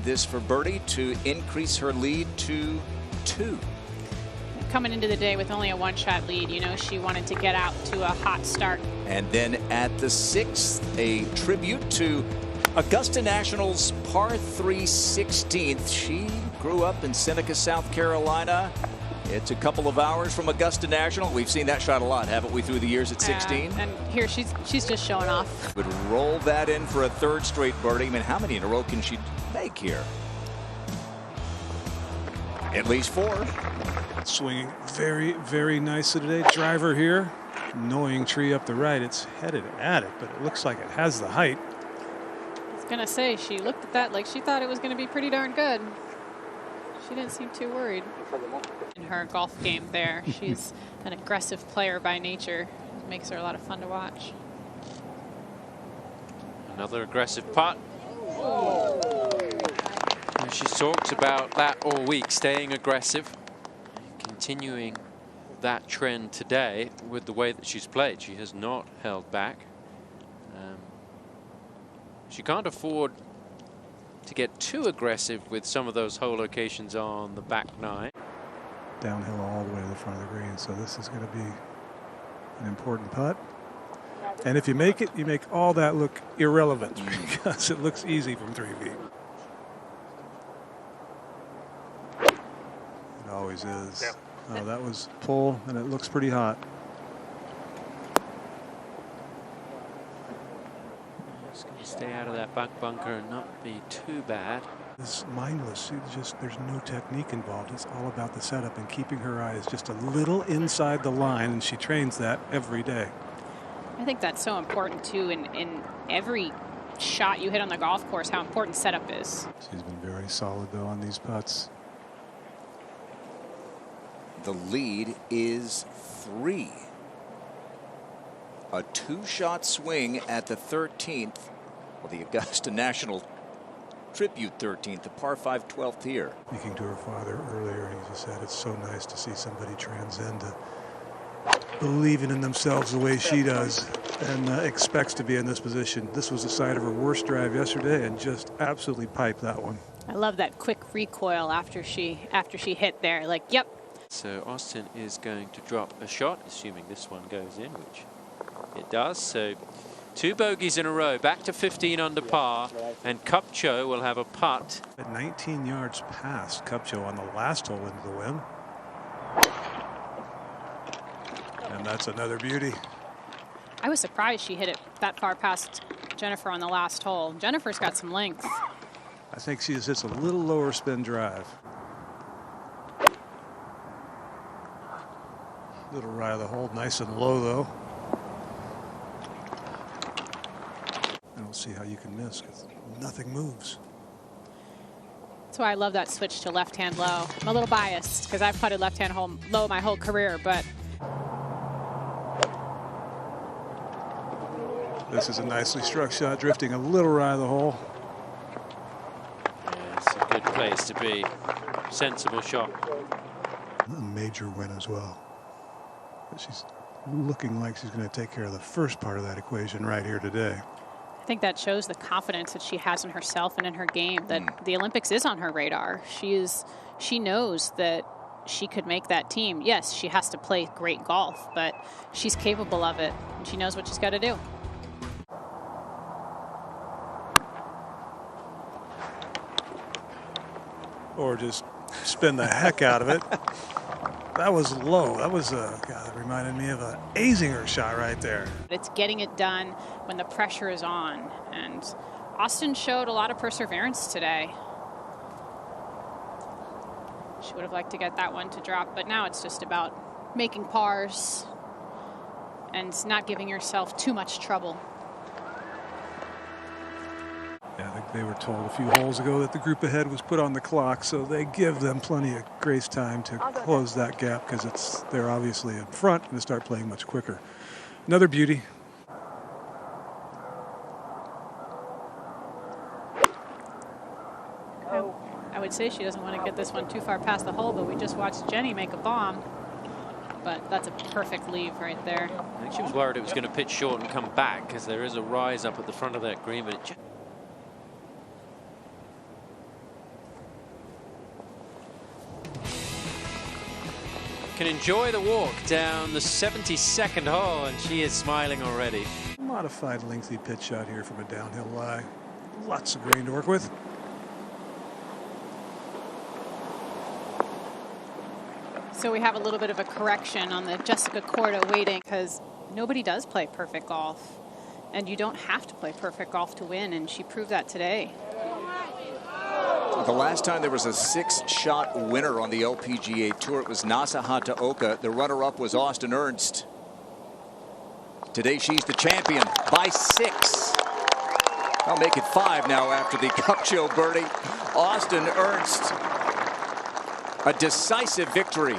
this for birdie to increase her lead to 2. Coming into the day with only a 1-shot lead, you know she wanted to get out to a hot start. And then at the 6th, a tribute to Augusta National's par 3 16th. She grew up in Seneca, South Carolina. It's a couple of hours from Augusta National. We've seen that shot a lot, haven't we, through the years at 16? And here she's just showing off. Would roll that in for a 3rd straight birdie. I mean, how many in a row can she make here? At least 4. Swinging very, very nicely today. Driver here. Annoying tree up the right. It's headed at it, but it looks like it has the height. I was going to say, she looked at that like she thought it was going to be pretty darn good. She didn't seem too worried in her golf game there. She's an aggressive player by nature. It makes her a lot of fun to watch. Another aggressive putt. And she's talked about that all week, staying aggressive, continuing that trend today with the way that she's played. She has not held back. She can't afford to get too aggressive with some of those hole locations on the back 9. Downhill all the way to the front of the green, so this is going to be an important putt. And if you make it, you make all that look irrelevant because it looks easy from 3 feet. It always is. Oh, that was pull, and it looks pretty hot. Just going to stay out of that back bunker and not be too bad. It's mindless. There's no technique involved. It's all about the setup and keeping her eyes just a little inside the line, and she trains that every day. I think that's so important too in every shot you hit on the golf course, how important setup is. She's been very solid though on these putts. The lead is 3. A 2-shot swing at the 13th. Well, the Augusta National Tribute 13th, the par 5 12th here. Speaking to her father earlier, he just said it's so nice to see somebody transcend to believing in themselves the way she does and expects to be in this position. This was the side of her worst drive yesterday and just absolutely piped that one. I love that quick recoil after she hit there. Like, yep. So Austin is going to drop a shot, assuming this one goes in, which it does. So 2 bogeys in a row, back to 15 under par, and Kupcho will have a putt. At 19 yards past Kupcho on the last hole into the wind. And that's another beauty. I was surprised she hit it that far past Jennifer on the last hole. Jennifer's got some length. I think she just hits a little lower spin drive. Little right of the hole, nice and low though. I don't see how you can miss because nothing moves. That's why I love that switch to left-hand low. I'm a little biased because I've putted left-hand low my whole career, but this is a nicely struck shot, drifting a little right of the hole. Yeah, it's a good place to be. Sensible shot. A major win as well. But she's looking like she's going to take care of the first part of that equation right here today. I think that shows the confidence that she has in herself and in her game, that the Olympics is on her radar. She knows that she could make that team. Yes, she has to play great golf, but she's capable of it, and she knows what she's got to do. Or just spin the heck out of it. That was low. That was God, that reminded me of an Azinger shot right there. It's getting it done when the pressure is on, and Austin showed a lot of perseverance today. She would have liked to get that one to drop, but now it's just about making pars and not giving yourself too much trouble. Yeah, I think they were told a few holes ago that the group ahead was put on the clock, so they give them plenty of grace time to close that gap because they're obviously in front and they start playing much quicker. Another beauty. I would say she doesn't want to get this one too far past the hole, but we just watched Jenny make a bomb. But that's a perfect leave right there. I think she was worried it was going to pitch short and come back because there is a rise up at the front of that green, but can enjoy the walk down the 72nd hole, and she is smiling already. Modified lengthy pitch shot here from a downhill lie. Lots of green to work with. So we have a little bit of a correction on the Jessica Korda waiting, because nobody does play perfect golf. And you don't have to play perfect golf to win, and she proved that today. The last time there was a 6-shot winner on the LPGA Tour, it was Nasa Hataoka. The runner-up was Austin Ernst. Today she's the champion by 6. I'll make it 5 now after the Cupcho birdie. Austin Ernst, a decisive victory